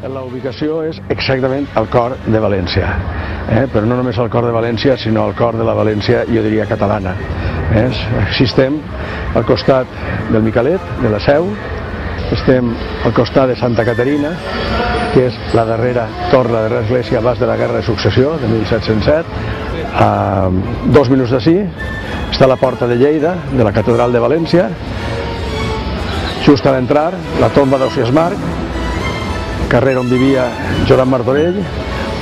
La ubicació és exactament al cor de València, però no només al cor de València, sinó al cor de la València, jo diria, catalana. Estem al costat del Micalet, de la Seu, estem al costat de Santa Caterina, que és la darrera torre, la darrera església abans de la Guerra de Successió, de 1707. A 2 minuts d'ací està la porta de Lleida, de la Catedral de València. Just a l'entrar, la tomba d'Ausiàs Marc, carrer on vivia Joan Martorell,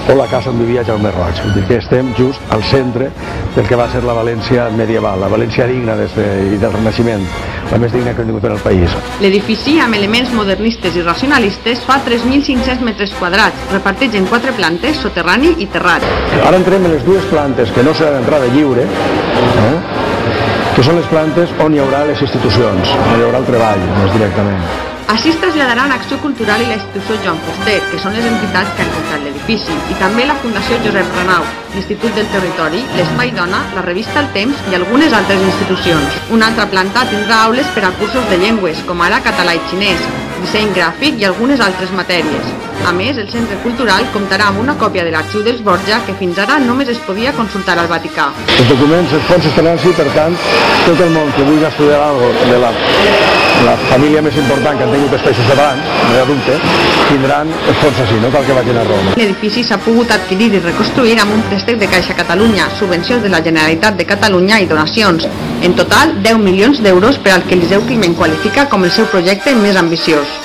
o la casa on vivia Jaume Roig. Vull dir que estem just al centre del que va ser la València medieval, la València digna del Renaixement, la més digna que hem tingut en el país. L'edifici, amb elements modernistes i racionalistes, fa 3.500 metres quadrats, repartits en 4 plantes, soterrani i terrat. Ara entrem en les dues plantes que no seran d'entrada lliure, que són les plantes on hi haurà les institucions, on hi haurà el treball, més directament. Així es traslladaran Acció Cultural i la Institució Joan Fuster, que són les entitats que han comprat l'edifici, i també la Fundació Josep Renau, l'Institut del Territori, l'Espai Dona, la revista El Temps i algunes altres institucions. Una altra planta tindrà aules per a cursos de llengües, com ara català i xinès, disseny gràfic i algunes altres matèries. A més, el Centre Cultural comptarà amb una còpia de l'Arxiu dels Borja que fins ara només es podia consultar al Vaticà. Els documents, els fons estaran així, per tant, tot el món que vulgui estudiar alguna cosa de la família més important que han tingut els Països Catalans, no hi ha dubte, tindran els fons així, no cal que vagin a Roma. L'edifici s'ha pogut adquirir i reconstruir amb un préstec de Caixa Catalunya, subvencions de la Generalitat de Catalunya i donacions. En total, 10 milions d'euros per al que Eliseu Climent qualifica com el seu projecte més ambiciós.